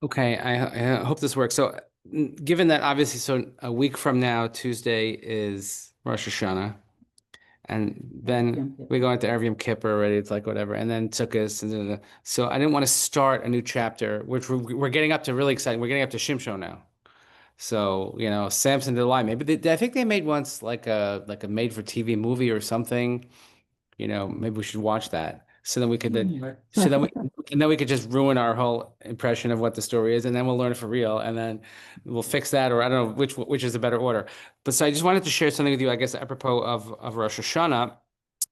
Okay, I hope this works. So, given that obviously, so a week from now, Tuesday is Rosh Hashanah, and then we go into Erev Yom Kippur already. It's like whatever, and then Sukkot, and so I didn't want to start a new chapter, which we're getting up to really exciting. We're getting up to Shimshon now. So, Samson Delight. Maybe I think they made once like a made for TV movie or something. Maybe we should watch that. So then we could then so then we and then we could just ruin our whole impression of what the story is, and then we'll learn it for real, and then we'll fix that, or I don't know which is a better order. But so I just wanted to share something with you, I guess, apropos of Rosh Hashanah.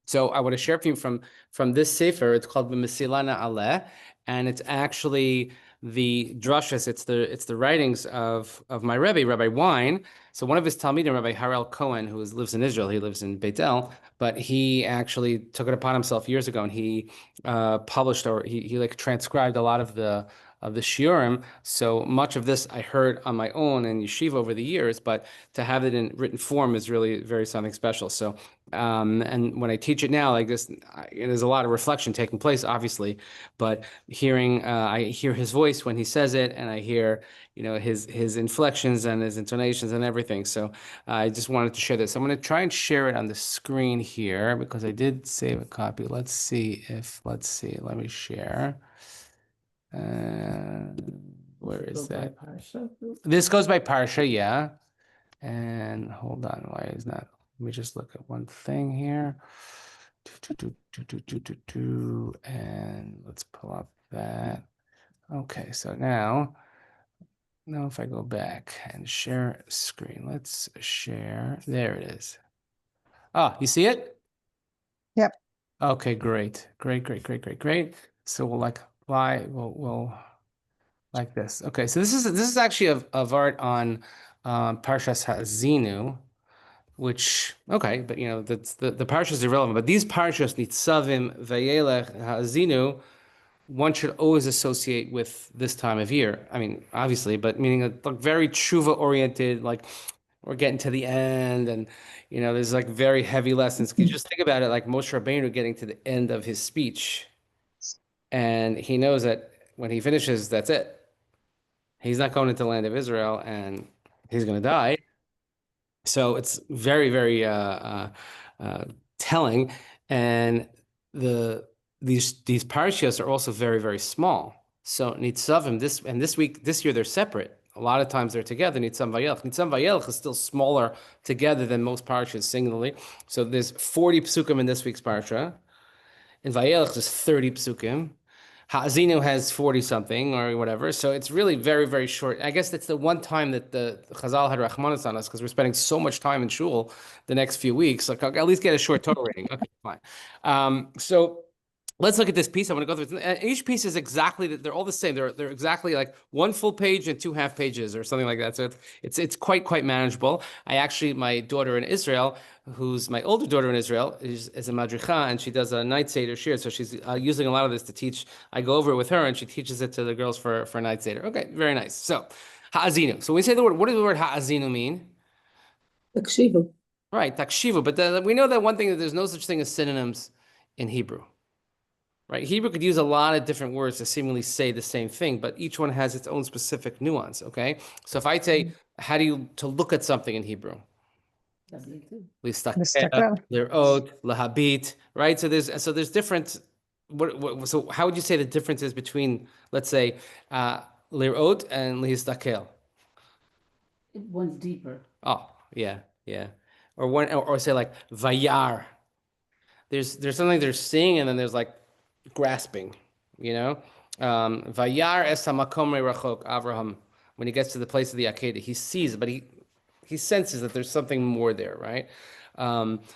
So I want to share with you from this sefer. It's called B'Mesilana Aleh, and it's actually the drushes. It's the writings of my Rebbe, Rabbi Wein. So one of his talmidim, Rabbi Harel Cohen, who lives in Israel, he lives in Beit El, but he actually took it upon himself years ago, and he published, or he like transcribed a lot of the shiurim. So much of this I heard on my own in yeshiva over the years, but to have it in written form is really very something special. So and when I teach it now, like this, there's a lot of reflection taking place, obviously, but I hear his voice when he says it, and I hear, his inflections and his intonations and everything. So I just wanted to share this. I'm going to try and share it on the screen here because I did save a copy. Let's see, let me share. Uh, where is that? This goes by Parsha, yeah. And hold on, why is not? Let me just look at one thing here. And let's pull up that. Okay, so now if I go back and share screen, let's share. There it is. Oh, you see it? Yep. Okay, great. Great. So we'll we'll like this. Okay, so this is actually of art on Parshas Ha'azinu, which okay, but that's the parsha is irrelevant. But these parshas, Nitzavim, Vayelech, Ha'azinu, one should always associate with this time of year. I mean, obviously, but meaning like very tshuva oriented, like we're getting to the end, and there's like very heavy lessons. You just think about it, like Moshe Rabbeinu getting to the end of his speech, and he knows that when he finishes, that's it. He's not going into the land of Israel, and he's going to die. So it's very, very uh, telling, and these parashiyos are also very, very small. So Nitzavim this year they're separate. A lot of times they're together. Nitzam Vayelch. Nitzam Vayelch is still smaller together than most parashas singly. So there's 40 psukim in this week's parsha. In Vayelch there's 30 psukim. Ha'azinu has 40 something or whatever. So it's really very, very short. I guess that's the one time that the Chazal had Rahmanas on us because we're spending so much time in shul the next few weeks. Like, I'll at least get a short Torah rating. Okay, fine. So let's look at this piece. I'm going to go through it. And each piece is exactly, they're all the same. They're exactly like one full page and two half pages or something like that. So it's quite manageable. My daughter in Israel, who's my older daughter in Israel, is a madricha, and she does a night seder shiur. So she's using a lot of this to teach. I go over it with her, and she teaches it to the girls for night seder. Okay, very nice. So ha'azinu. So when we say the word, what does the word ha'azinu mean? Takshivu. Right, takshivu. But we know that one thing, that there's no such thing as synonyms in Hebrew. Right, Hebrew could use a lot of different words to seemingly say the same thing, but each one has its own specific nuance. Okay, so if I say, how do you to look at something in Hebrew? Listakel. Lirot, lahabit, right? So there's different. So how would you say the differences between, let's say, lirot and lihistakel? One's deeper. Oh, yeah. Or say like vayar. There's something they're seeing, and then there's like grasping, Vayar es hamakom rachok, Avraham, when he gets to the place of the Akedah, he sees, but he senses that there's something more there, right?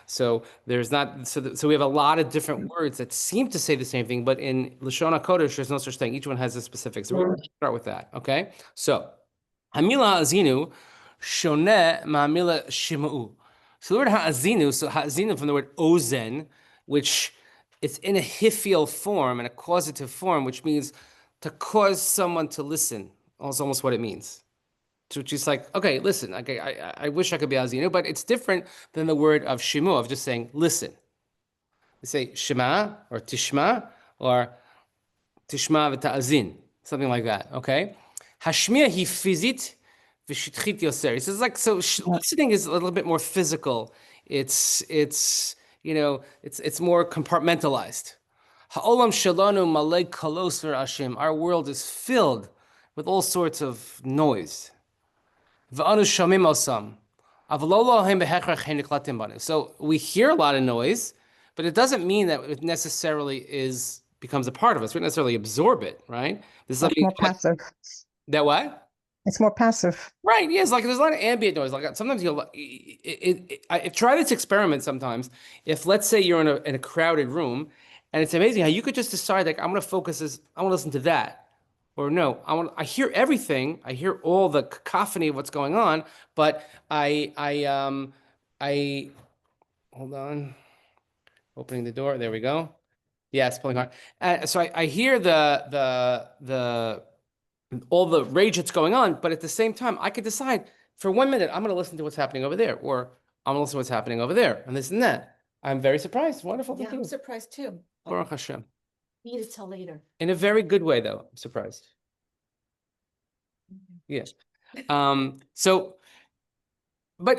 So there's not, so we have a lot of different words that seem to say the same thing, but in Lashon HaKodesh, there's no such thing. Each one has a specific. So we're going to start with that, okay? So, Hamila Azinu, Shoneh Ma'amila Shima'u. So the word ha'azinu from the word ozen, which it's in a hifial form, in a causative form, which means to cause someone to listen. That's almost what it means. So it's like, okay, listen, okay, I wish I could be azinu, but it's different than the word of shimu, of just saying, listen. They say shema, or tishma v'ta'azin, something like that, okay? Hashmiya hi fizit v'shitchit yoser. He says like so. Listening is a little bit more physical. It's more compartmentalized. Ha'olam shalanu malay kalos v'rashim. Our world is filled with all sorts of noise. V'anu shamim osam. So we hear a lot of noise, but it doesn't mean that it necessarily becomes a part of us. We don't necessarily absorb it, right? This is It's more passive. that what? It's more passive. Right. Yes. Like there's a lot of ambient noise. Like sometimes I try this experiment sometimes. If let's say you're in a crowded room, and it's amazing how you could just decide like I want to listen to that. Or no, I hear everything. I hear all the cacophony of what's going on, but I hold on, opening the door. There we go. Yeah, it's pulling hard. So I hear the all the rage that's going on, but at the same time, I could decide for 1 minute, I'm going to listen to what's happening over there, or I'm going to listen to what's happening over there, and this and that. I'm very surprised. Wonderful. Yeah, Thank I'm you. surprised too. Baruch Hashem. Need it till later. In a very good way, though. I'm surprised. Yes. But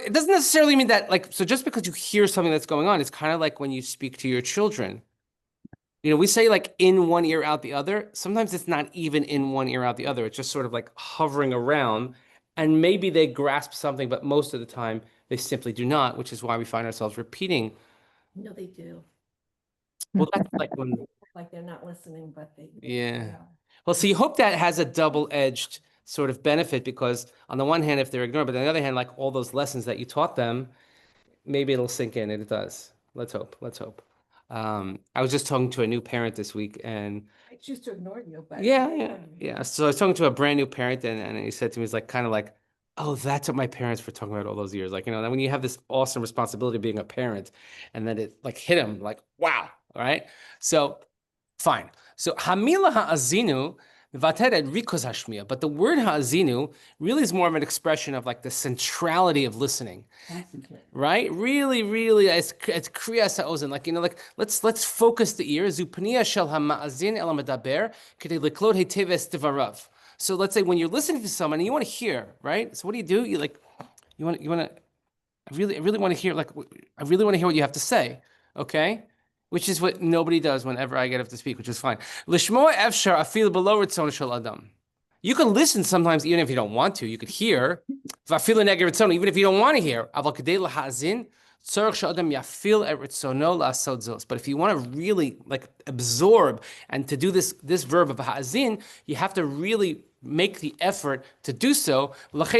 it doesn't necessarily mean that, like, so just because you hear something that's going on, it's kind of like when you speak to your children. We say like in one ear, out the other. Sometimes it's not even in one ear, out the other. It's just sort of like hovering around, and maybe they grasp something, but most of the time they simply do not, which is why we find ourselves repeating. No, they do. Well, that's like when, Like they're not listening, but they. yeah. Well, so you hope that has a double-edged sort of benefit because on the one hand, if they're ignored, but on the other hand, like all those lessons that you taught them, maybe it'll sink in, and it does. Let's hope. Let's hope. I was just talking to a new parent this week, and I choose to ignore you, but. yeah. So I was talking to a brand new parent, and he said to me, he's like, kind of like, oh, that's what my parents were talking about all those years. Like, that when you have this awesome responsibility of being a parent, and then it like hit him, like, wow. All right. So fine. So hamila ha'azinu v'vatered rikos hashmiya, but the word ha'azinu really is more of an expression of like the centrality of listening, right? Really, really, it's kriyas ha'ozen, like like let's focus the ear. Zupniya shel ha'ma'azin el ha'medaber k'dei liklod heitev es divarav. So let's say when you're listening to someone and you want to hear, right? So what do? You like, you want to. I really want to hear, like, I really want to hear what you have to say, okay? Which is what nobody does whenever I get up to speak, which is fine. Lishmoa efshar afil below ritzon shel adam. You can listen sometimes even if you don't want to. You could hear v'afil neged ritzon even if you don't want to hear. Aval kedei lahazin tzorich shel adam yafil et ritzono la'asod zos. But if you want to really like absorb and to do this verb of hazin, you have to really make the effort to do so. Therefore,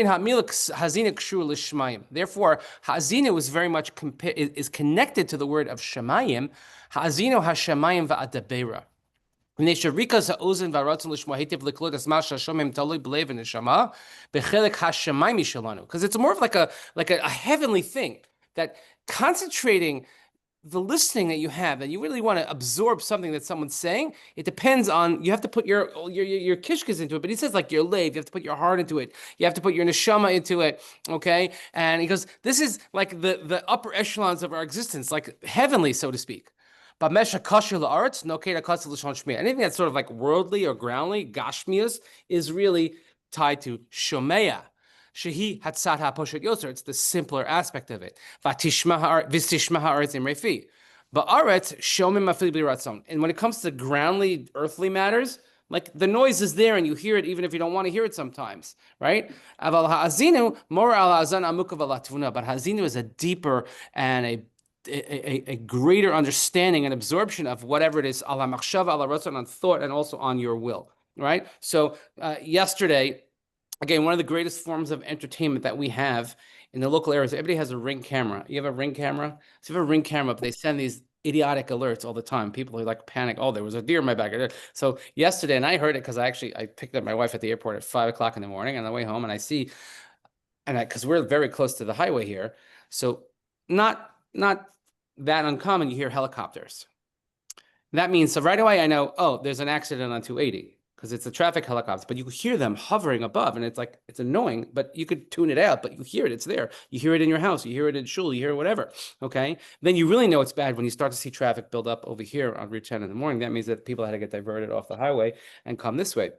hazina was very much is connected to the word of shemayim. Hazino hashemayim va'adabera. Because it's more of like a heavenly thing that concentrating the listening that you have, and you really want to absorb something that someone's saying, it depends on, you have to put your kishkas into it, but he says like your lave, you have to put your heart into it, you have to put your neshama into it, okay? And he goes, this is like the upper echelons of our existence, like heavenly, so to speak. But anything that's sort of like worldly or groundly, gashmias, is really tied to shomeya. Shehi hatzat haposhet yoser. It's the simpler aspect of it. V'tishma haaretz imrefi. Ba'aretz shomim afil b'ratzon. And when it comes to groundly, earthly matters, like the noise is there and you hear it even if you don't want to hear it sometimes, right? Aval ha'azinu mor al ha'azan amukav alatvuna. But ha'azinu is a deeper and a greater understanding and absorption of whatever it is, ala machshava, ala ratzon, on thought, and also on your will, right? So yesterday, again, one of the greatest forms of entertainment that we have in the local areas, everybody has a Ring camera. You have a Ring camera? So if you have a Ring camera, they send these idiotic alerts all the time. People are like panic. Oh, there was a deer in my backyard. So yesterday, and I heard it because I picked up my wife at the airport at 5 o'clock in the morning on the way home, and I see, because we're very close to the highway here, so not that uncommon, you hear helicopters. That means, so right away I know, oh, there's an accident on 280 because it's a traffic helicopter, but you hear them hovering above and it's like, it's annoying, but you could tune it out, but you hear it, it's there. You hear it in your house, you hear it in shul, you hear it whatever, okay? Then you really know it's bad when you start to see traffic build up over here on Route 10 in the morning. That means that people had to get diverted off the highway and come this way.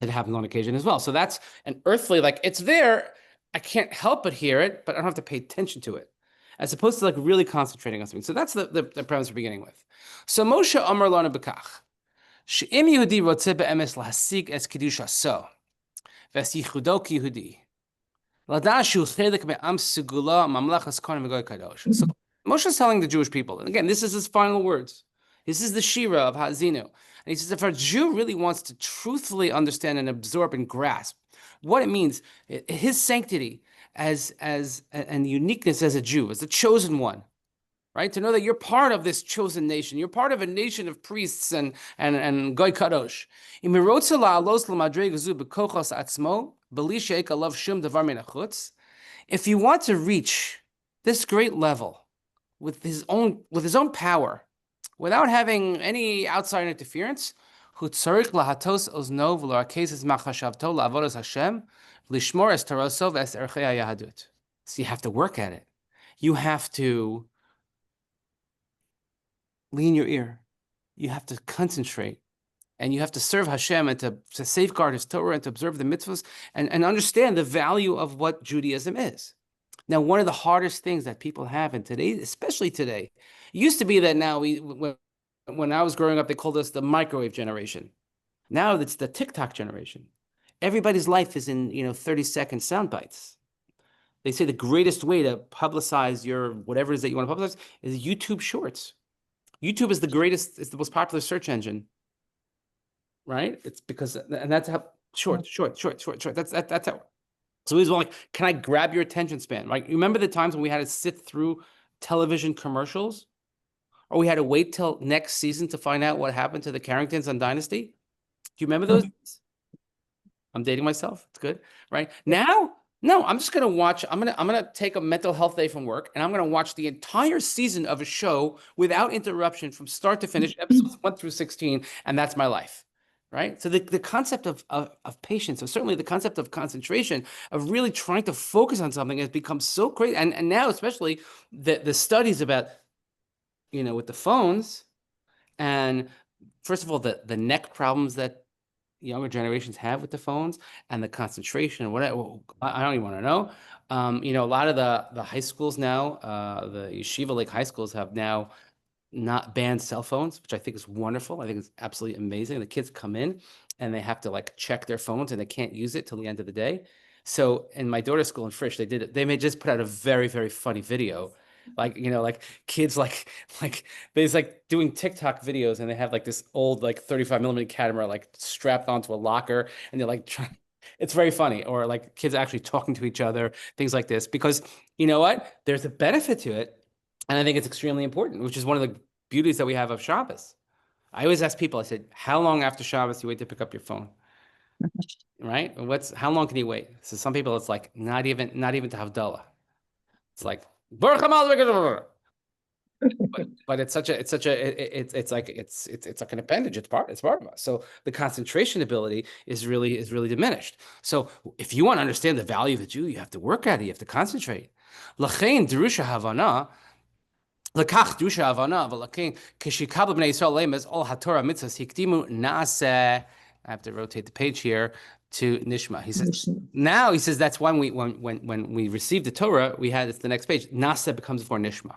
It happens on occasion as well. So that's an earthly, like it's there. I can't help but hear it, but I don't have to pay attention to it, as opposed to like really concentrating on something. So that's the premise we're beginning with. So Moshe Amar Lana Bekach. She'im Yehudi rotze be'emes lahasig es kedusha so ves yichudo ki Yehudi. Lada shu chelik me'am segula mamlachas kohen v'goy kadosh. So Moshe is telling the Jewish people, and again, this is his final words. This is the Shira of Ha'azinu. And he says, if a Jew really wants to truthfully understand and absorb and grasp what it means, his sanctity and uniqueness as a Jew, as the chosen one, right? To know that you're part of this chosen nation, you're part of a nation of priests and goy kadosh. If you want to reach this great level with his own power, without having any outside interference, so you have to work at it. You have to lean your ear. You have to concentrate. And you have to serve Hashem and to safeguard his Torah and to observe the mitzvahs and understand the value of what Judaism is. Now, one of the hardest things that people have in today, especially today, it used to be that now when I was growing up, they called us the microwave generation. Now it's the TikTok generation. Everybody's life is in 30-second sound bites. They say the greatest way to publicize your whatever it is that you want to publicize is YouTube Shorts. YouTube is it's the most popular search engine, right? It's because, and that's how short. That's how. So he's like, can I grab your attention span? Right? You remember the times when we had to sit through television commercials, or we had to wait till next season to find out what happened to the Carringtons on Dynasty? Do you remember those? I'm dating myself. It's good, right? Now, no, I'm just gonna watch. I'm gonna take a mental health day from work, and I'm gonna watch the entire season of a show without interruption from start to finish, episodes 1 through 16, and that's my life. Right. So the concept of patience, or certainly the concept of concentration, of really trying to focus on something has become so great. And now, especially the studies about, with the phones, and first of all, the neck problems that younger generations have with the phones and the concentration and whatever, I don't even want to know. A lot of the high schools now, the yeshiva like high schools have now not banned cell phones, which I think is wonderful. I think it's absolutely amazing. The kids come in and they have to like check their phones and they can't use it till the end of the day. So in my daughter's school in Frisch, they did it. They may just put out a very, very funny video. Like, like kids like there's like doing TikTok videos and they have like this old like 35mm camera like strapped onto a locker and they're like trying. It's very funny. Or like kids actually talking to each other, things like this, because you know what? There's a benefit to it. And I think it's extremely important, which is one of the beauties that we have of Shabbos. I always ask people, I said, how long after Shabbos do you wait to pick up your phone? Right? How long can you wait? So some people, it's like not even to Havdalah. It's like, but it's like an appendage. It's part of us. So the concentration ability is really diminished. So if you want to understand the value of the Jew, you have to work at it. You have to concentrate. L'chein derusha havana. L'kach derusha havana. V'l'chein kishikabel b'nei Yisrael lemes all haTorah mitzvahs hikdimu naaseh. I have to rotate the page here to Nishma. He says now. He says that's when we received the Torah. It's the next page. Naaseh becomes before Nishma.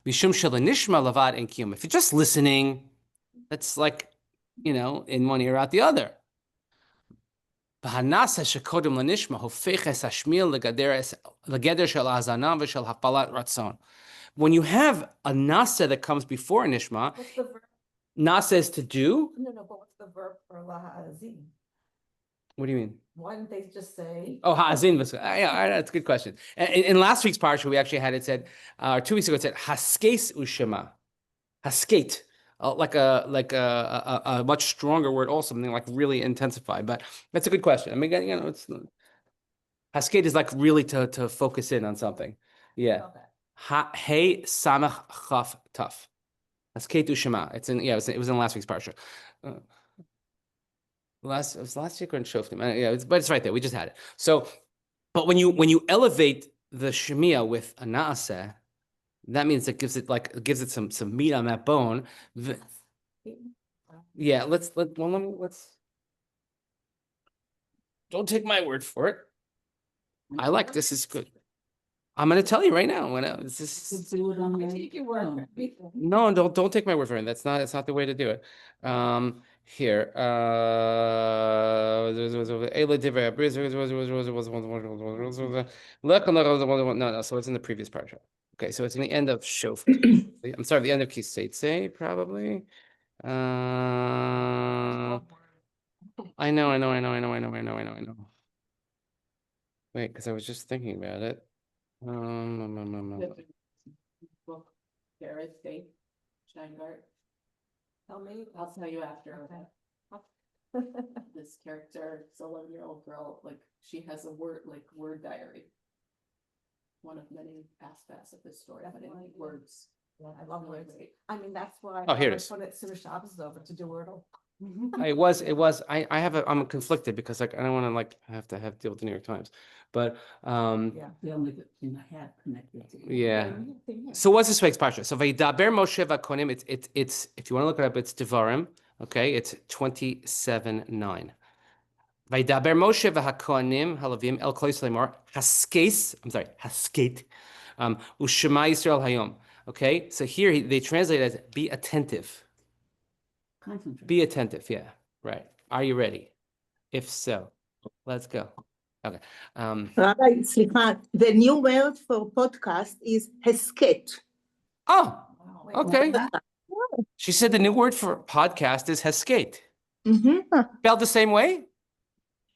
Mishum shel nishma lavad en kiyum. If you're just listening, that's like, in one ear out the other. V'hanaseh shekodem lenishma hofeches hashmil legeder shel hazana v'shel hapalat ratzon. When you have a nasa that comes before a nishma, What's the verb? Nasa is to do. No, but what's the verb for lahazin? What do you mean? Why didn't they just say? Oh, ha'azin. Yeah, that's a good question. And in last week's parsha, we actually had it said, 2 weeks ago, it said haskes ushema, haskate, like a much stronger word, also something like really intensify. But that's a good question. I mean, it's haskate is like really to focus in on something. Yeah. Okay. Hey samach chaf taf. Haskate ushema. It was in last week's parsha. It was last week or in Shoftim. But it's right there. We just had it. So, but when you elevate the Shemiah with a Naaseh, that means it gives it some meat on that bone. Yeah, let's Don't take my word for it. I like this is good. I'm gonna tell you right now. This is Take your word. no, don't take my word for it. That's not the way to do it. Here. No, so it's in the previous parsha. Okay, so it's in the end of Shofar. I'm sorry, the end of Kiseitse, probably. I know. Wait, because I was just thinking about it. Book, Garrett, State, Steingart. Tell me. I'll tell you after, okay? This character, it's 11-year-old girl, like, she has a word diary. One of many aspects of this story, but in words. Yeah, I love words. I mean, that's why. Oh, here it is. Put it, soon as Shabbos is over to do Wordle. I'm conflicted because like I don't want to like have to deal with the New York Times, but Yeah. The only thing I had connected to. yeah. So what's this week's parsha? So Vaydaber Moshe v'Kohanim. It's if you want to look it up, it's Devarim. Okay, it's 27:9. Vaydaber Moshe v'Hakohanim halavim el Kol Yisrael lemor haskes. I'm sorry, hasket. U'Shema Yisrael hayom. Okay, so here they translate it as be attentive. Concentrate. Be attentive. Yeah, right. Are you ready? If so, let's go. Okay. Rabbi, סליחה, the new word for podcast is הסכת. Oh, Wow. okay. She said the new word for podcast is heskate. Spelled the same way?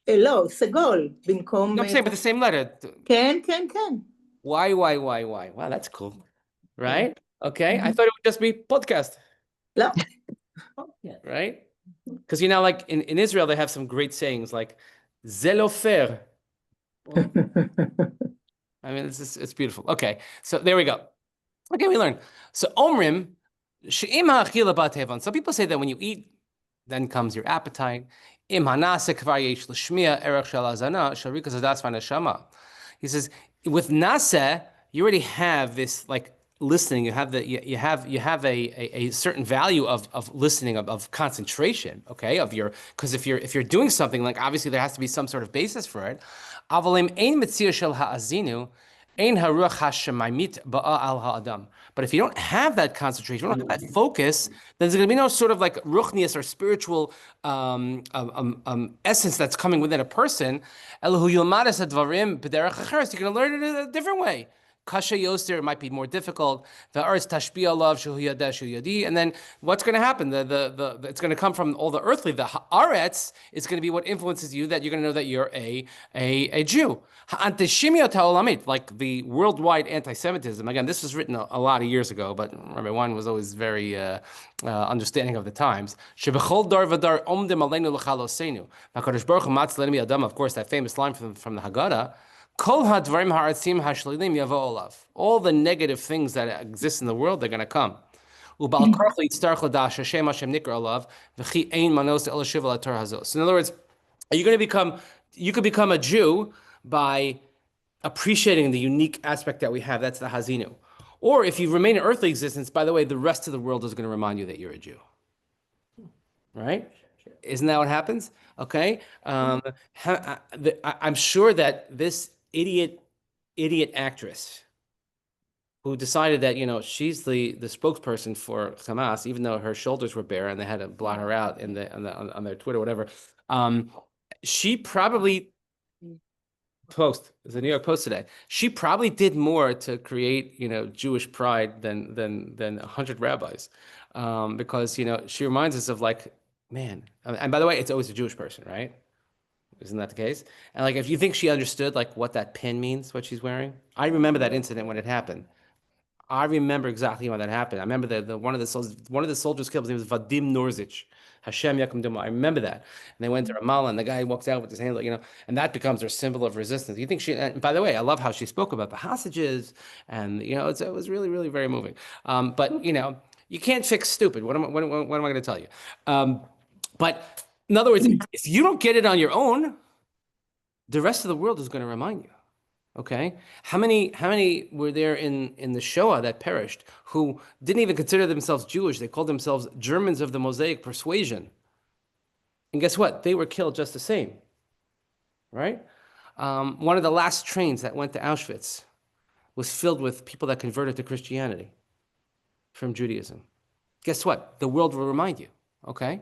לא, סגול, במקום... No, I'm saying, but the same letter. כן, כן, כן. Why? Wow, that's cool. Right? Okay. I thought it would just be podcast, לא. Yeah. right? Because you know, like in Israel, they have some great sayings like zelofer. I mean, it's beautiful. Okay, so there we go. Okay, we learn. So omrim, she'im ha'achila ba'tevon. Some people say that when you eat, then comes your appetite. Im hanase kvar yesh l'shmiya erech shel hazana shel rikas hadas v'neshama. He says with nase, you already have this like listening. You have a certain value of listening of concentration. Okay, because if you're doing something like obviously there has to be some sort of basis for it. Avalim ein mitzia shel ha'azinu. Ein haruach hashemayimit ba'a al ha'adam. But if you don't have that concentration, you don't have that focus, then there's going to be no sort of like ruchnius or spiritual essence that's coming within a person. Elahu yilmadas advarim b'derech acheres. You're going to learn it a different way. Kasha yoster, it might be more difficult. The earth tashbi alav shehu yadeh shehu yadi. And then what's going to happen? It's going to come from all the earthly. The haaretz is going to be what influences you, that you're going to know that you're a Jew. Ha'antishimiyot ha'olamit, like the worldwide anti-Semitism. Again, this was written a lot of years ago, but Rabbi Wein was always very understanding of the times. Shebechol dar v'dar omdim aleinu l'chalosenu. HaKadosh Baruch Hu matz l'nemi adam, of course, that famous line from the Haggadah. Kol hadvarim ha'aratzim ha'shlilim yavo olav. All the negative things that exist in the world, they're going to come. Ubal karch litztarch l'dash Hashem Hashem nikra olav v'chi ein manos el shiva lator hazos. So in other words, you could become a Jew by appreciating the unique aspect that we have. That's the hazinu. Or if you remain in earthly existence, by the way, the rest of the world is going to remind you that you're a Jew. Right? Isn't that what happens? Okay. I'm sure that this idiot actress who decided that, she's the spokesperson for Hamas, even though her shoulders were bare and they had to blot her out on their Twitter, whatever. She probably the New York Post today. She probably did more to create, Jewish pride than 100 rabbis, because she reminds us of like, man. And by the way, it's always a Jewish person, right? Isn't that the case? And like, if you think she understood like what that pin means, what she's wearing, I remember that incident when it happened. I remember exactly when that happened. I remember that one of the soldiers killed. His name was Vadim Norzich. Hashem Yakum Duma. I remember that. And they went to Ramallah, and the guy walked out with his hand, and that becomes her symbol of resistance. You think and by the way, I love how she spoke about the hostages, and it was really, really very moving. But you can't fix stupid. What am I going to tell you? But in other words, if you don't get it on your own, the rest of the world is going to remind you. Okay, how many were there in the Shoah that perished who didn't even consider themselves Jewish? They called themselves Germans of the Mosaic persuasion. And guess what? They were killed just the same. right? One of the last trains that went to Auschwitz was filled with people that converted to Christianity from Judaism. Guess what? The world will remind you, okay?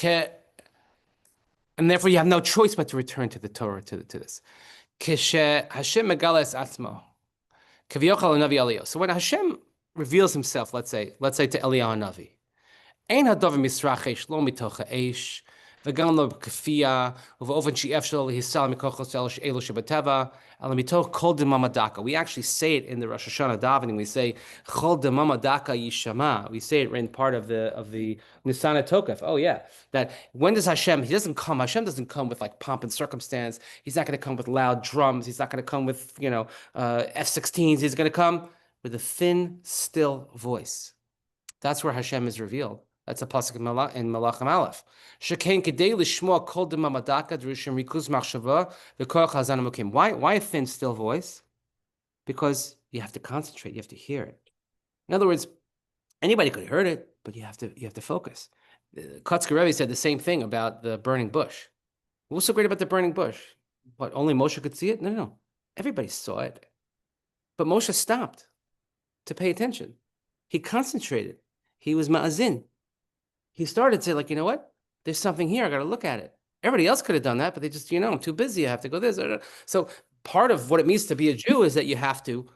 And therefore you have no choice but to return to the Torah, to this. Hashem megales atzmo. So when Hashem reveals himself, let's say to Eliyahu Navi, Ein hadavar misrachesh lo mitoch ha'esh, v'gam lo k'fiyah, u'v'ofen she'ef shelo lehisal mikochos elu shebateva, ala mitoch kol demama daka. We actually say it in the Rosh Hashanah davening. We say kol demama daka yishama. We say it in part of the Nisana Tokef. Oh yeah, that when does Hashem? Hashem doesn't come with like pomp and circumstance. He's not going to come with loud drums. He's not going to come with F-16s. He's going to come with a thin, still voice. That's where Hashem is revealed. That's a pasuk in Malachim Aleph. Shekain kedei lishmoa kol demamadaka drushim rikuz machshava v'koach hazan hamukim. Why a thin, still voice? Because you have to concentrate. You have to hear it. In other words, anybody could have heard it, but you have to focus. Kotzker Rebbe said the same thing about the burning bush. What's so great about the burning bush? What, only Moshe could see it? No. Everybody saw it. But Moshe stopped to pay attention. He concentrated. He was ma'azin. He started to say, like, you know what? There's something here. I got to look at it. Everybody else could have done that, but they just, I'm too busy. I have to go this. So part of what it means to be a Jew is that you have to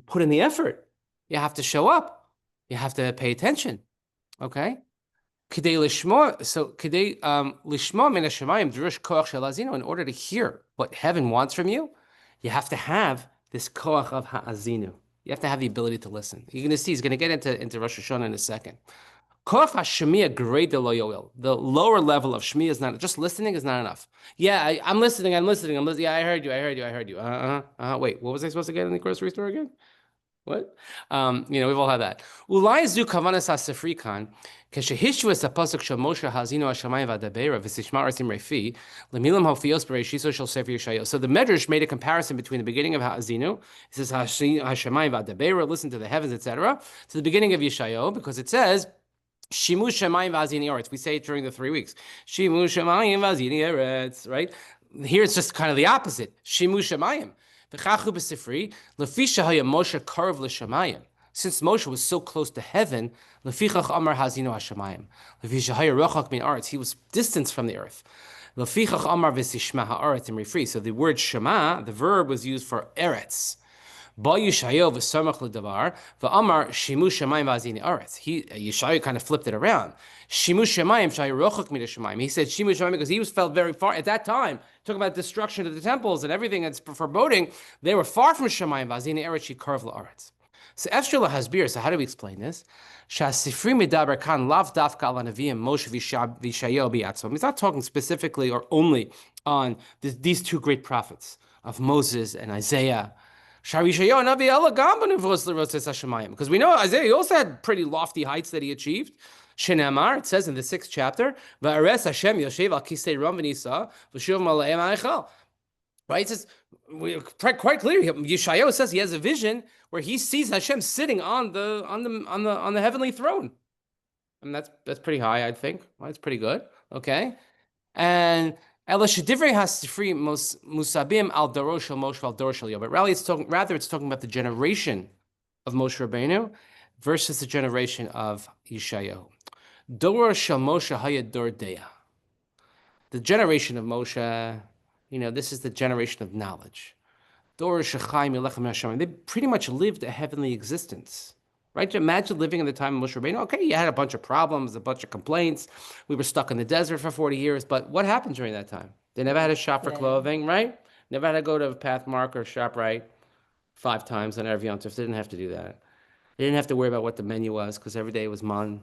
put in the effort. You have to show up. You have to pay attention. Okay? In order to hear what heaven wants from you, you have to have this koach of ha'azinu. You have to have the ability to listen. You're going to see, he's going to get into Rosh Hashanah in a second. Koach ha'shemiya grade lo yoel. The lower level of shemiya is not, just listening is not enough. Yeah, I'm listening. Yeah, I heard you. Wait, what was I supposed to get in the grocery store again? What? We've all had that. Ulai zu kavanas hasefrikan, keshehishvu es apasuk shel Moshe hazino hashamayim v'adabeira v'sishma arsim refi lemilam hofios bereishiso shel sefer Yeshayahu. So the Medrash made a comparison between the beginning of Ha'azinu, it says hashamayim v'adabeira, listen to the heavens, etc., to the beginning of Yeshayahu, because it says Shimu Shemayim Vazini Eretz. We say it during the 3 weeks. Shimu Shemayim Vazini Eretz, right? Here it's just kind of the opposite. Shimu Shemayim. V'chachu b'sifri, lefi shehaya Moshe karov l'shamayim. Since Moshe was so close to heaven, lefichach amar hazino hashamayim. Lefi shehaya rochak min aretz. He was distanced from the earth. Lefichach amar v'sishma ha'aretz and refri. So the word shema, the verb was used for eretz. Yeshayahu kind of flipped it around. He said Shimu Shemayim because he felt very far at that time. Talking about destruction of the temples and everything that's foreboding. They were far from Shemayim. Vazini Eretz she carved la'aretz. So Efshel Hasbir. So how do we explain this? Shasifri midaber kan lav dafka ala neviim Moshe v'Yeshayahu bi'atzom. He's not talking specifically or only on these two great prophets of Moses and Isaiah. Because we know Isaiah, he also had pretty lofty heights that he achieved. Shenamar, it says in the 6th chapter, right? It says quite clearly, Yeshayahu says he has a vision where he sees Hashem sitting on the heavenly throne. And that's pretty high, I think. Well, that's pretty good. Okay. And but rather it's talking about the generation of Moshe Rabbeinu versus the generation of Yeshayahu. The generation of Moshe, this is the generation of knowledge. They pretty much lived a heavenly existence. Right? Imagine living in the time of Moshe Rabbeinu. Okay, you had a bunch of problems, a bunch of complaints. We were stuck in the desert for 40 years. But what happened during that time? They never had to shop for clothing, right? Never had to go to Pathmark or ShopRite 5 times on Erev Yom Tov. They didn't have to do that. They didn't have to worry about what the menu was because every day was man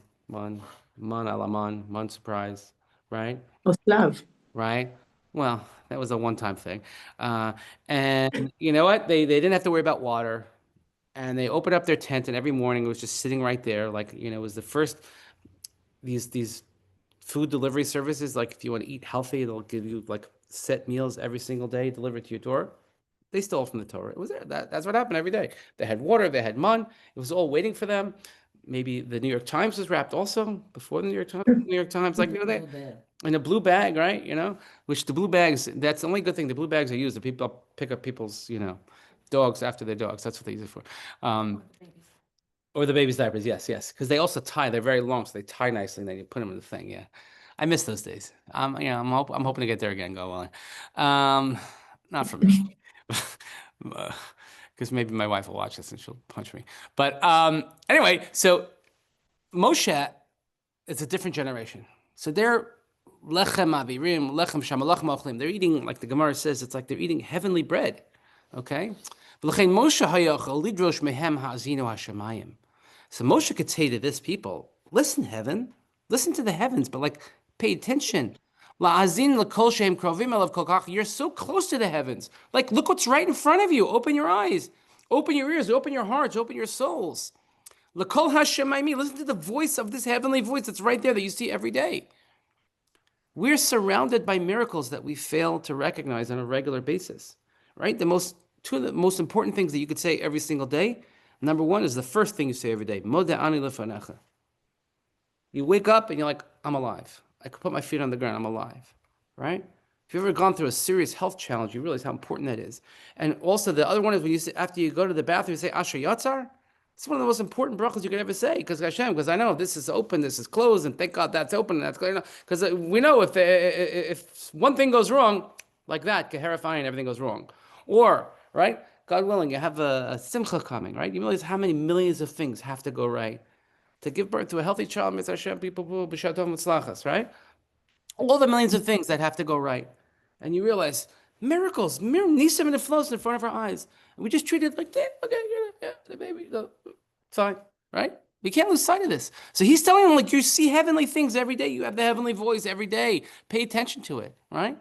surprise, right? Love. Right? Well, that was a one-time thing. And you know what? They didn't have to worry about water. And they opened up their tent, and every morning it was just sitting right there. Like, it was the first, these food delivery services. Like, if you want to eat healthy, they'll give you like set meals every single day delivered to your door. They stole from the Torah. It was there. That's what happened every day. They had water, they had man. It was all waiting for them. Maybe the New York Times was wrapped also before the New York Times. Like, in a blue bag, right? Which the blue bags, that's the only good thing. The blue bags are used. The people pick up people's, dogs after their dogs. That's what they use it for. Or the baby's diapers, yes, yes. Because they also tie. They're very long, so they tie nicely, and then you put them in the thing. Yeah, I miss those days. I'm hoping to get there again. Go well. Not for me, because maybe my wife will watch this and she'll punch me. But anyway, so Moshe is a different generation. So they're lechem avirim, lechem shamalach machlim. They're eating, like the Gemara says, it's like they're eating heavenly bread. Okay? V'lechein Moshe hayachal lidrosh mehem ha'azinu hashemayim. So Moshe could say to this people, listen, heaven, listen to the heavens, but like pay attention. La'azin l'kol shehem krovim elav kol kach. You're so close to the heavens. Like, look what's right in front of you. Open your eyes, open your ears, open your hearts, open your souls. L'kol hashemayim. Listen to the voice of this heavenly voice that's right there that you see every day. We're surrounded by miracles that we fail to recognize on a regular basis, right? Two of the most important things that you could say every single day. Number one is the first thing you say every day. Modeh ani lefanecha. You wake up and you're like, I'm alive. I could put my feet on the ground. I'm alive, right? If you've ever gone through a serious health challenge, you realize how important that is. And also the other one is when you say, after you go to the bathroom, you say, Asher Yatzar. It's one of the most important brachas you could ever say, because I know this is open, this is closed, and thank God that's open, and that's clear. Because we know if one thing goes wrong, like that, keherifying, everything goes wrong. Or, right, God willing, you have a simcha coming, right? You realize how many millions of things have to go right to give birth to a healthy child, Mitzvah Hashem, people, b'shatov mitzlachas, right? All the millions of things that have to go right. And you realize, miracles, nisim and it flows in front of our eyes. And we just treat it like that. Okay, yeah, the baby, no, it's fine, right? We can't lose sight of this. So he's telling them, like, you see heavenly things every day. You have the heavenly voice every day. Pay attention to it, right?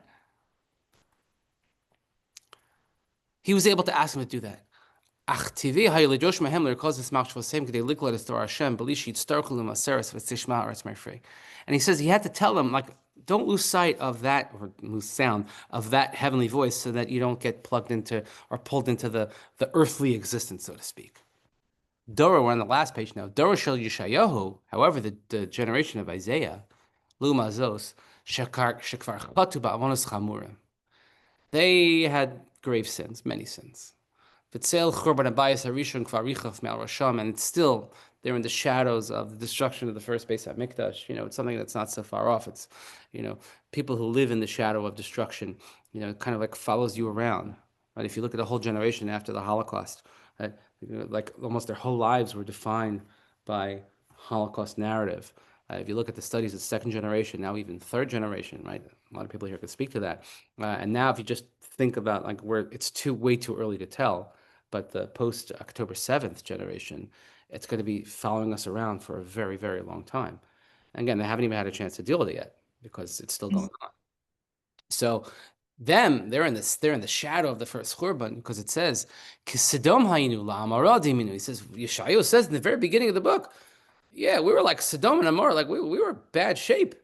He was able to ask him to do that. And he says he had to tell them, like, don't lose sight of that, or lose sound of that heavenly voice, so that you don't get plugged into or pulled into the earthly existence, so to speak. Dora, we're on the last page now. Dora shel Yeshayahu, however, the generation of Isaiah, Lumazos, Shekvar Chatu ba'avonos chamurim. They had grave sins, many sins. And it's still, they're in the shadows of the destruction of the first Beis HaMikdash. It's something that's not so far off. It's, people who live in the shadow of destruction, it kind of like follows you around. Right? If you look at a whole generation after the Holocaust, right? Like almost their whole lives were defined by Holocaust narrative. If you look at the studies of second generation, now even third generation, right? A lot of people here could speak to that. And now if you just think about like where it's way too early to tell, but the post-October 7th generation, it's going to be following us around for a very, very long time. And again, they haven't even had a chance to deal with it yet because it's still going on. So they're in the shadow of the first Churban, because it says, Kisidom hayinu la'amara diminu. He says, Yeshayahu says in the very beginning of the book, yeah, we were like Sodom and Amor, like we were in bad shape.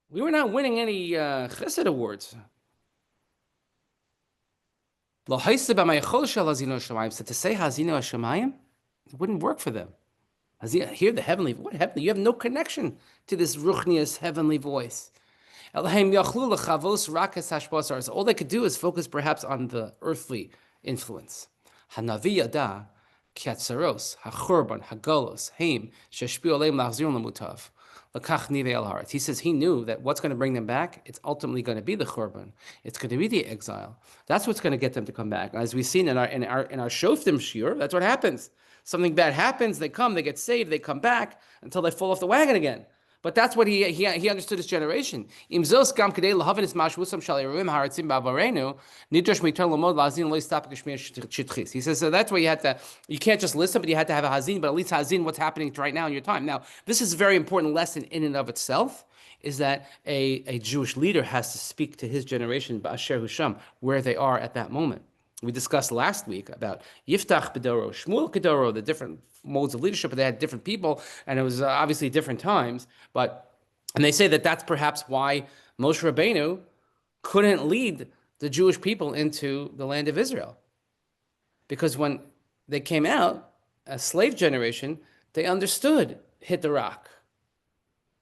We were not winning any chesed awards. So to say Hazinu Hashemayim, it wouldn't work for them. Hear the heavenly, what heavenly? You have no connection to this ruchnius heavenly voice. All they could do is focus perhaps on the earthly influence. Hanavi yada kiatzaros hachurban hagolos heim sheshpiu aleim lachzir lemutav. He says he knew that what's going to bring them back, it's ultimately going to be the Churban. It's going to be the exile. That's what's going to get them to come back. As we've seen in our Shoftim Shiur, that's what happens. Something bad happens, they come, they get saved, they come back until they fall off the wagon again. But that's what he understood his generation. He says, so that's why you can't just listen, but you had to have a hazin, but at least hazin what's happening right now in your time. Now, this is a very important lesson in and of itself, is that a Jewish leader has to speak to his generation, ba'asher husham, where they are at that moment. We discussed last week about Yiftach Bedoro, Shmuel Kedoro, the different modes of leadership, but they had different people, and it was obviously different times. And they say that that's perhaps why Moshe Rabbeinu couldn't lead the Jewish people into the land of Israel. Because when they came out, a slave generation, they understood, hit the rock.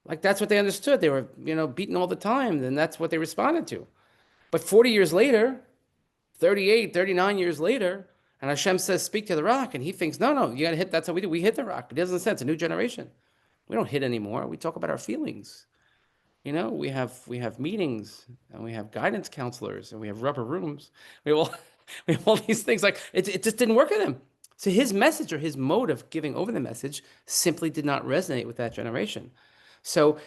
Like that's what they understood. They were, beaten all the time, and that's what they responded to. But 40 years later, 38, 39 years later, and Hashem says, speak to the rock, and he thinks, no, you got to hit, that's how we do. We hit the rock. It doesn't sense, a new generation. We don't hit anymore. We talk about our feelings. We have meetings, and we have guidance counselors, and we have rubber rooms. We have all, we have all these things. Like it just didn't work with him. So his message or his mode of giving over the message simply did not resonate with that generation. So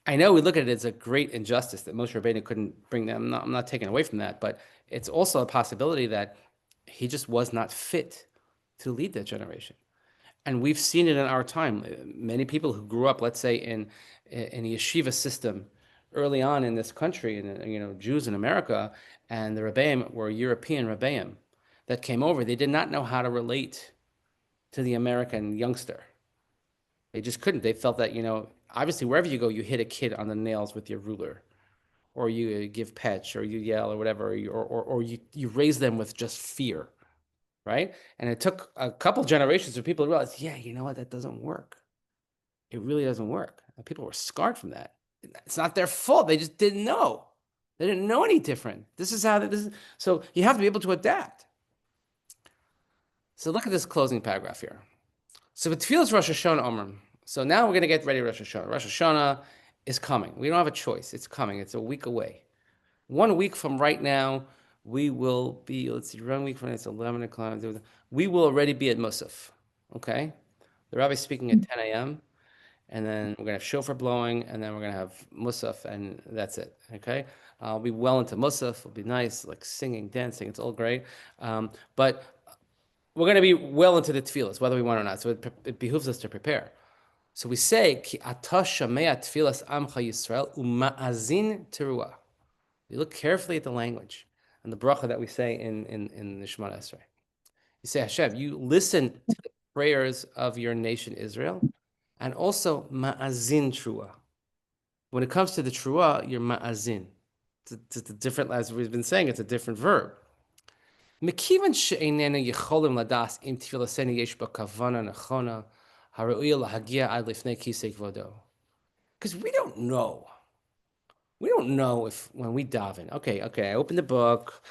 I know we look at it as a great injustice that Moshe Rabbeinu couldn't bring them. I'm not taking away from that, but it's also a possibility that he just was not fit to lead that generation. And we've seen it in our time. Many people who grew up, let's say, in a yeshiva system early on in this country, and Jews in America, and the Rabbeim were European Rabbeim that came over. They did not know how to relate to the American youngster. They just couldn't. They felt that, obviously wherever you go, you hit a kid on the nails with your ruler, or you give pets, or you yell, or whatever, or you raise them with just fear. Right? And it took a couple generations for people to realize, yeah, you know what? That doesn't work. It really doesn't work. And people were scarred from that. It's not their fault. They just didn't know. They didn't know any different. This is how this is. So you have to be able to adapt. So look at this closing paragraph here. So B'Tfilas Rosh Hashanah Omer. So now we're going to get ready to Rosh Hashanah. Rosh Hashanah is coming. We don't have a choice. It's coming. It's a week away. 1 week from right now, we will be, let's see, 1 week from now, it's 11 o'clock. We will already be at Musaf, okay? The Rabbi's speaking at 10 a.m., and then we're going to have shofar blowing, and then we're going to have Musaf, and that's it, okay? I'll be well into Musaf. It'll be nice, like singing, dancing. It's all great. But we're going to be well into the tefillas, whether we want or not. So it behooves us to prepare. So we say, Ki ata shamea tefillas amcha Yisrael u'ma'azin teruah. You look carefully at the language and the bracha that we say in the Shema Esrei. You say, Hashem, you listen to the prayers of your nation Israel, and also ma'azin trua. When it comes to the trua, you're ma'azin. It's a different, as we've been saying, it's a different verb. Mekivan she'einenu yecholim ladas im tfilasenu yesh ba kavana nechona haru'il lahagia ad lifnei kisei kvodo. Because we don't know. We don't know if when we daven, okay, I open the book,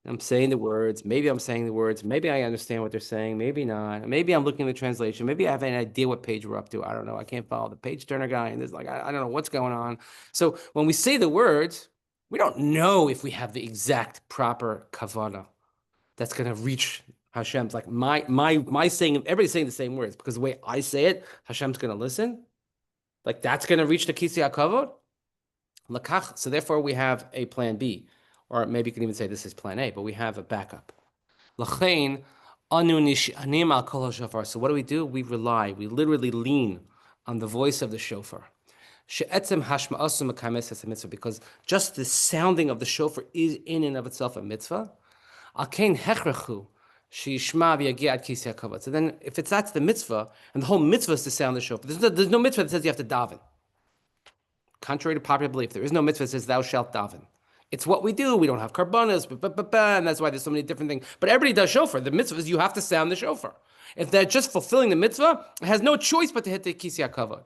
I'm saying the words, maybe I'm saying the words, maybe I understand what they're saying, maybe not, maybe I'm looking at the translation, maybe I have an idea what page we're up to, I don't know, I can't follow the page turner guy, and there's like, I don't know what's going on. So when we say the words, we don't know if we have the exact proper kavana that's going to reach Hashem's, like my saying, everybody's saying the same words, because the way I say it, Hashem's going to listen, like that's going to reach the Kisei HaKavod. So therefore we have a plan B, or maybe you can even say this is plan A, but we have a backup. So what do? We rely, we literally lean on the voice of the shofar. Because just the sounding of the shofar is in and of itself a mitzvah. So then if that's the mitzvah, and the whole mitzvah is to sound the shofar, there's no mitzvah that says you have to daven. Contrary to popular belief, there is no mitzvah that says thou shalt daven. It's what we do. We don't have karbanas, and that's why there's so many different things. But everybody does shofar. The mitzvah is you have to sound the shofar. If they're just fulfilling the mitzvah, it has no choice but to hit the Kisei HaKavod.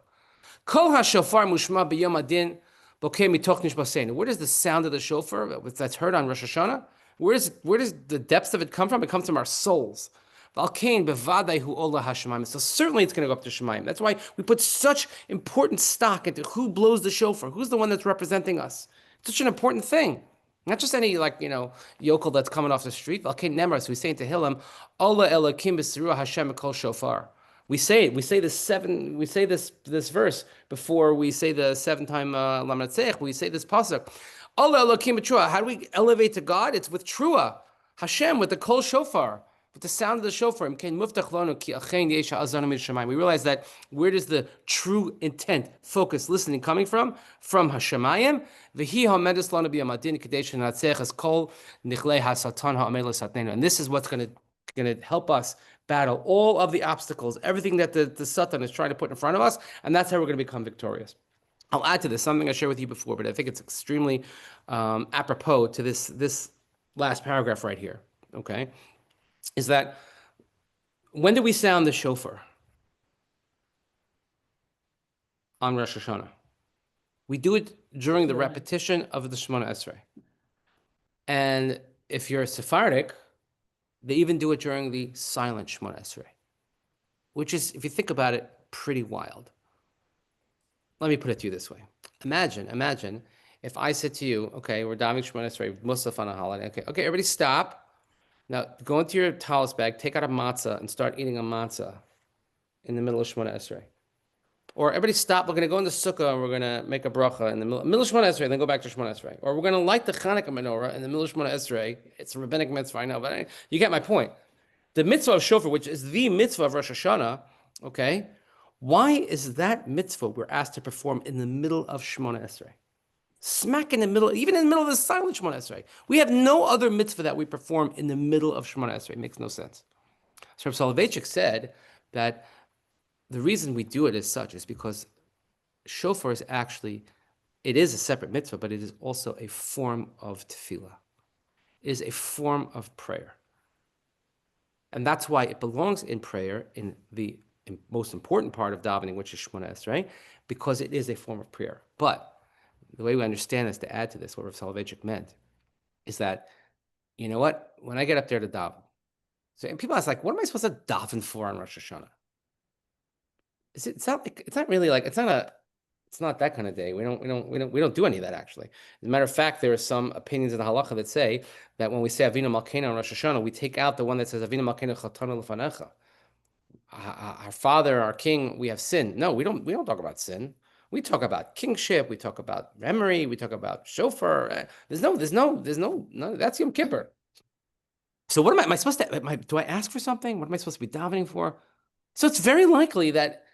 Kol hashofar mushma b'yom adin bokeh mitoch nishbaseinu. Where does the sound of the shofar that's heard on Rosh Hashanah? Where does the depths of it come from? It comes from our souls. So certainly it's going to go up to Shemayim. That's why we put such important stock into who blows the shofar, who's the one that's representing us. It's such an important thing. Not just any yokel that's coming off the street. So we say in Tehillim, Allah Elokim b'siruah Hashem kol shofar. We say this verse before we say the 7-time Lamnatzech. We say this pasuk. Allah Elokim b'truah. How do we elevate to God? It's with trua. Hashem with the kol shofar. With the sound of the shofar, we realize that where does the true intent, focus, listening coming from? From Hashemayim. And this is what's going to help us battle all of the obstacles, everything that the Satan is trying to put in front of us, and that's how we're going to become victorious. I'll add to this something I shared with you before, but I think it's extremely apropos to this last paragraph right here. Okay. Is that when do we sound the shofar? On Rosh Hashanah. We do it during the repetition of the Shemona Esrei. And if you're Sephardic, they even do it during the silent Shemona Esrei, which is, if you think about it, pretty wild. Let me put it to you this way. Imagine if I said to you, okay, we're davening Shemona Esrei, Musaf on a holiday. Okay, everybody stop. Now go into your talis bag, take out a matzah, and start eating a matzah in the middle of Shemona Esrei. Or everybody stop, we're going to go in the sukkah and we're going to make a bracha in the middle of Shemona Esrei, and then go back to Shemona Esrei. Or we're going to light the Chanukah menorah in the middle of Shemona Esrei. It's a rabbinic mitzvah, I know, but you get my point. The mitzvah of shofar, which is the mitzvah of Rosh Hashanah, okay, why is that mitzvah we're asked to perform in the middle of Shemona Esrei? Smack in the middle, even in the middle of the silent Shemona Esrei. We have no other mitzvah that we perform in the middle of Shemona Esrei. It makes no sense. So Rav Soloveitchik said that the reason we do it as such is because shofar is actually, it is a separate mitzvah, but it is also a form of tefillah. It is a form of prayer. And that's why it belongs in prayer in the most important part of davening, which is Shemona Esrei, because it is a form of prayer. But the way we understand this, to add to this, what Rav Soloveitchik meant, is that, you know what, when I get up there to daven, so, and people ask, like, what am I supposed to daven for on Rosh Hashanah? It's not that kind of day. We don't do any of that, actually. As a matter of fact, there are some opinions in the halacha that say that when we say Avinu Malkeinu on Rosh Hashanah, we take out the one that says Avinu Malkeinu Chatanu Lefanecha. Our Father, our King, we have sin. No, we don't talk about sin. We talk about kingship. We talk about memory. We talk about shofar. There's no. That's Yom Kippur. So what am I supposed to? Do I ask for something? What am I supposed to be davening for? So it's very likely that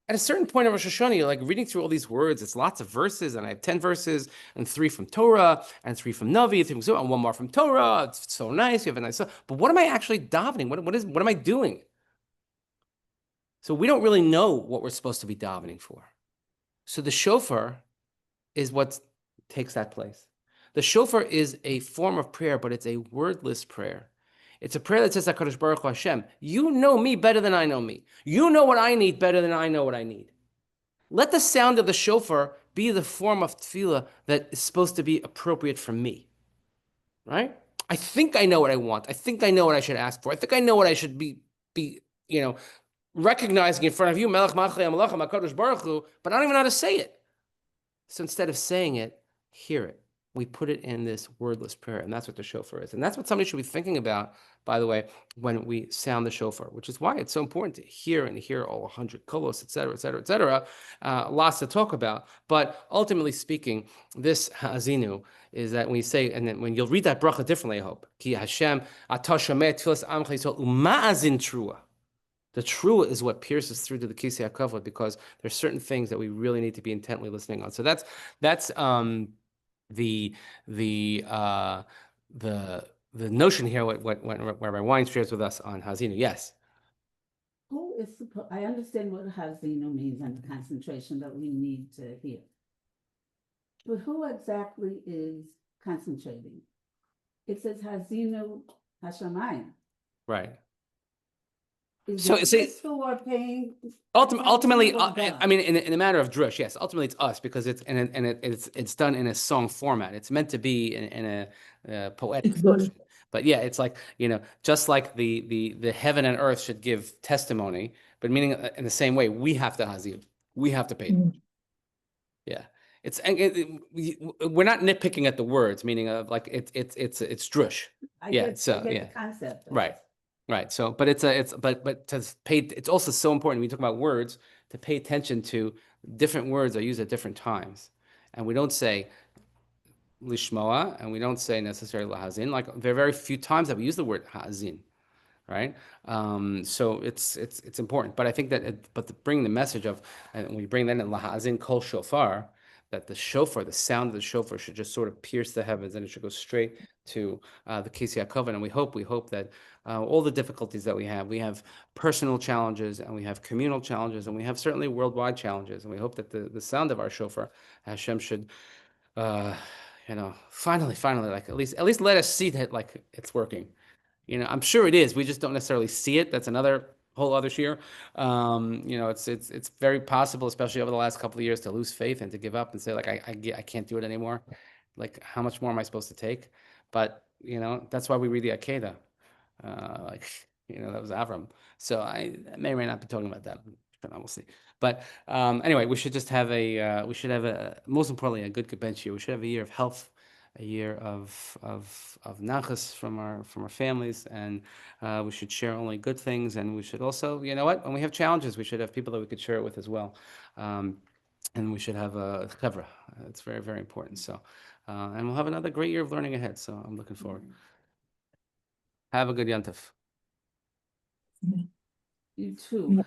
at a certain point of Rosh Hashanah, you're like reading through all these words. It's lots of verses, and I have 10 verses, and 3 from Torah, and 3 from Navi, 3 from Zohar, and 1 more from Torah. It's so nice. You have a nice. But what am I actually davening? What am I doing? So we don't really know what we're supposed to be davening for. So the shofar is what takes that place. The shofar is a form of prayer, but it's a wordless prayer. It's a prayer that says, HaKadosh Baruch Hu Hashem, you know me better than I know me. You know what I need better than I know what I need. Let the sound of the shofar be the form of tefillah that is supposed to be appropriate for me, right? I think I know what I want. I think I know what I should ask for. I think I know what I should be recognizing in front of you, Melech Malchei HaMelachim HaKadosh Baruch Hu, but I don't even know how to say it. So instead of saying it, hear it. We put it in this wordless prayer, and that's what the shofar is. And that's what somebody should be thinking about, by the way, when we sound the shofar, which is why it's so important to hear all 100 kolos, et cetera, et cetera, et cetera. Lots to talk about. But ultimately speaking, this ha'azinu is that when you say, and then when you'll read that bracha differently, I hope. Ki Hashem atah shomeh tfilas amcha Yisrael u'ma'azin trua. The true is what pierces through to the kisei hakavod, because there's certain things that we really need to be intently listening on. So that's the notion here. What Rabbi Wein shares with us on Hazinu. Yes. Who is supposed? I understand what Hazinu means and the concentration that we need to hear, but who exactly is concentrating? It says Hazinu Hashamayim. Right. Is So- it so- us who are paying? Ultimately, Or God? I mean, in a matter of drush, yes. Ultimately, it's us, because it's done in a song format. It's meant to be in a poetic fashion. But yeah, it's like, just like the heaven and earth should give testimony, but meaning in the same way, we have to hazir, we have to pay. Yeah, we're not nitpicking at the words, meaning of like it's drush. I yeah, get, so, I get yeah. the concept. of Right. it. Right. So, but but to pay, it's also so important when you talk about words to pay attention to different words are used at different times. And we don't say lishmoa, and we don't say necessarily lahazin. Like, there are very few times that we use the word hazin, right? So it's important. But I think that, but to bring the message of, and when you bring that in lahazin kol shofar, that the shofar, the sound of the shofar should just sort of pierce the heavens, and it should go straight to the Kisei HaKavod. And we hope that all the difficulties that we have personal challenges, and we have communal challenges, and we have certainly worldwide challenges. And we hope that the sound of our shofar, Hashem should, finally, like at least let us see that, like, it's working. I'm sure it is. We just don't necessarily see it. That's another whole other shiur. You know, it's very possible, especially over the last couple of years, to lose faith and to give up and say like I can't do it anymore. Like how much more am I supposed to take? But you know, that's why we read the Akedah. Like you know, that was Avram. So I may or may not be talking about that. We'll see. But anyway, we should just have most importantly a good kibbutz year. We should have a year of health, a year of nachas from our families, and we should share only good things. And we should also, you know what, when we have challenges, we should have people that we could share it with as well. And we should have a chevra. It's very, very important. So, and we'll have another great year of learning ahead. So I'm looking forward. Have a good Yontif. You too.